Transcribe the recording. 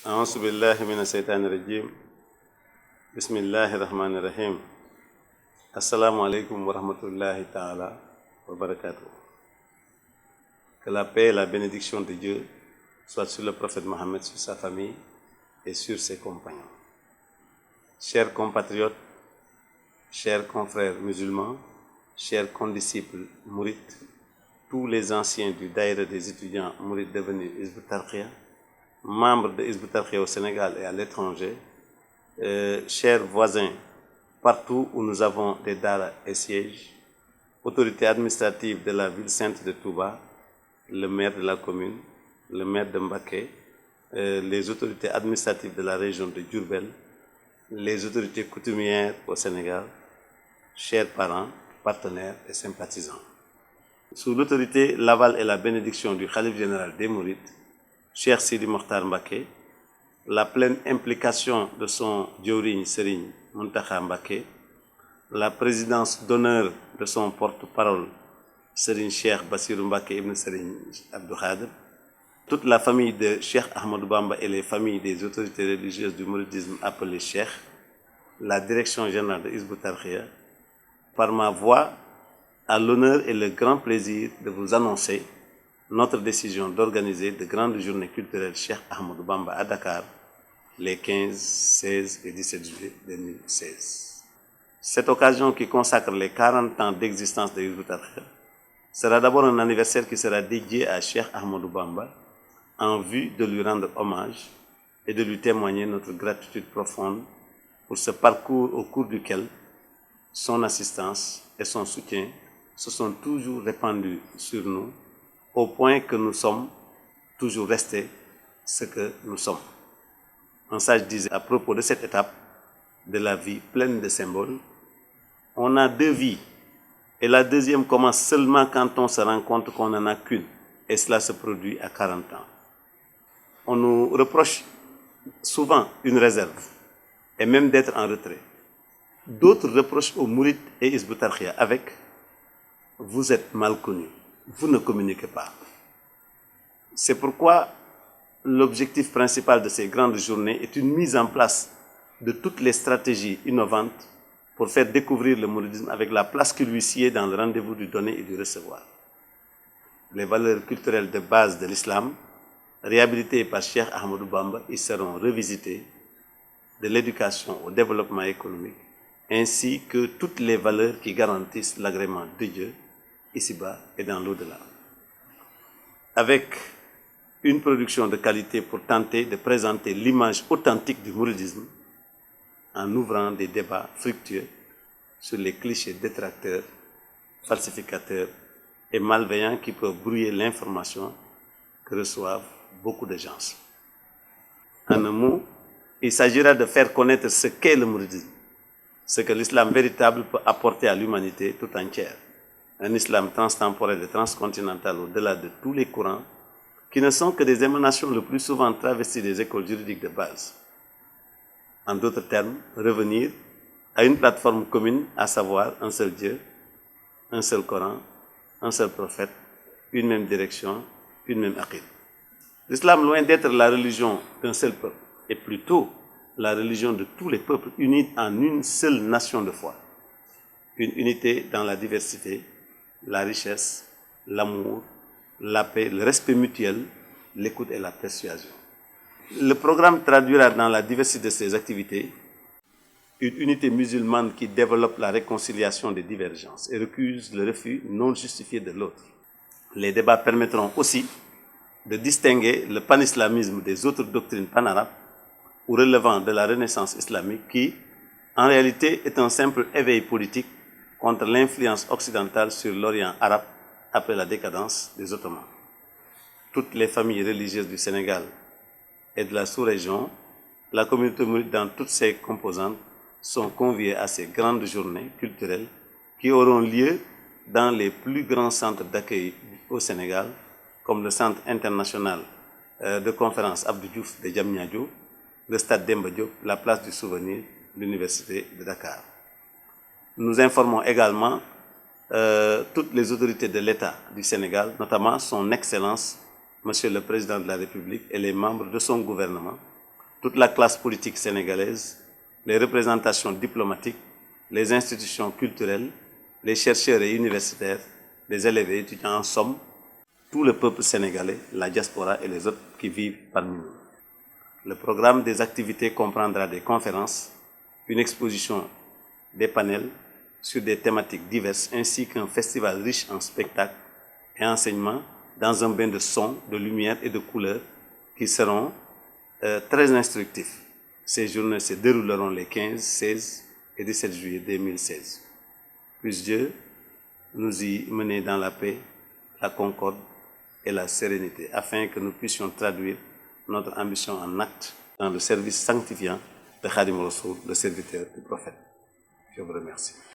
أعوذ بالله من الشيطان الرجيم بسم الله الرحمن الرحيم السلام عليكم ورحمة الله تعالى وبركاته. Que la paix et la bénédiction de Dieu soient sur le prophète Mohammed, sur sa famille et sur ses compagnons. Chers compatriotes, chers confrères musulmans, chers condisciples mourides, tous les anciens du daïra des étudiants mourides devenus Hizb ut-Tarqiyyah, membres de Hizb ut-Tarqiyyah au Sénégal et à l'étranger, chers voisins, partout où nous avons des daras et sièges, autorités administratives de la ville sainte de Touba, le maire de la commune, le maire de Mbacké, les autorités administratives de la région de Diourbel, les autorités coutumières au Sénégal, chers parents, partenaires et sympathisants. Sous l'autorité, l'aval et la bénédiction du Khalife général des Mourides, Cheikh Sidi Mokhtar Mbacké, la pleine implication de son Diawrigne Serigne Mountakha Mbacké, la présidence d'honneur de son porte-parole Serigne Cheikh Bassirou Mbacké ibn Serigne Abdou Khadr, toute la famille de Cheikh Ahmadou Bamba et les familles des autorités religieuses du mouridisme appelées Cheikh, la direction générale de Hizb ut-Tarqiyyah, par ma voix, a l'honneur et le grand plaisir de vous annoncer notre décision d'organiser de grandes journées culturelles Cheikh Ahmadou Bamba à Dakar les 15, 16 et 17 juillet 2016. Cette occasion qui consacre les 40 ans d'existence de Hizb ut-Tarqiyyah sera d'abord un anniversaire qui sera dédié à Cheikh Ahmadou Bamba en vue de lui rendre hommage et de lui témoigner notre gratitude profonde pour ce parcours au cours duquel son assistance et son soutien se sont toujours répandus sur nous au point que nous sommes toujours restés ce que nous sommes. Un sage disait à propos de cette étape de la vie pleine de symboles, on a deux vies et la deuxième commence seulement quand on se rend compte qu'on n'en a qu'une et cela se produit à 40 ans. On nous reproche souvent une réserve et même d'être en retrait. D'autres reprochent aux mourides et Hizb ut-Tarqiyyah avec « vous êtes mal connus, vous ne communiquez pas ». C'est pourquoi l'objectif principal de ces grandes journées est une mise en place de toutes les stratégies innovantes pour faire découvrir le mouridisme avec la place qui lui sied dans le rendez-vous du donner et du recevoir. Les valeurs culturelles de base de l'islam, réhabilitées par Cheikh Ahmadou Bamba, y seront revisitées, de l'éducation au développement économique, ainsi que toutes les valeurs qui garantissent l'agrément de Dieu, ici-bas et dans l'au-delà. Avec une production de qualité pour tenter de présenter l'image authentique du mouridisme en ouvrant des débats fructueux sur les clichés détracteurs, falsificateurs et malveillants qui peuvent brouiller l'information que reçoivent beaucoup de gens. En un mot, il s'agira de faire connaître ce qu'est le mouridisme, ce que l'islam véritable peut apporter à l'humanité tout entière. Un islam transtemporel et transcontinental au-delà de tous les courants qui ne sont que des émanations le plus souvent travesties des écoles juridiques de base. En d'autres termes, revenir à une plateforme commune, à savoir un seul Dieu, un seul Coran, un seul prophète, une même direction, une même aqid. L'islam, loin d'être la religion d'un seul peuple, est plutôt la religion de tous les peuples unis en une seule nation de foi. Une unité dans la diversité, la richesse, l'amour, la paix, le respect mutuel, l'écoute et la persuasion. Le programme traduira dans la diversité de ses activités une unité musulmane qui développe la réconciliation des divergences et recuse le refus non justifié de l'autre. Les débats permettront aussi de distinguer le panislamisme des autres doctrines panarabes ou relevant de la Renaissance islamique qui, en réalité, est un simple éveil politique contre l'influence occidentale sur l'Orient arabe après la décadence des Ottomans. Toutes les familles religieuses du Sénégal et de la sous-région, la communauté mouride dans toutes ses composantes sont conviées à ces grandes journées culturelles qui auront lieu dans les plus grands centres d'accueil au Sénégal, comme le Centre international de conférence Abdou Diouf de Diamniadio, le Stade Demba Diop, la place du Souvenir, l'Université de Dakar. Nous informons également toutes les autorités de l'État du Sénégal, notamment son Excellence, Monsieur le Président de la République et les membres de son gouvernement, toute la classe politique sénégalaise, les représentations diplomatiques, les institutions culturelles, les chercheurs et universitaires, les élèves et étudiants, en somme, tout le peuple sénégalais, la diaspora et les autres qui vivent parmi nous. Le programme des activités comprendra des conférences, une exposition, des panels sur des thématiques diverses, ainsi qu'un festival riche en spectacles et enseignements dans un bain de son, de lumière et de couleurs qui seront très instructifs. Ces journées se dérouleront les 15, 16 et 17 juillet 2016. Puisse Dieu nous y mener dans la paix, la concorde et la sérénité, afin que nous puissions traduire notre ambition en actes dans le service sanctifiant de Khadim Rassoul, le serviteur du prophète. Je vous remercie.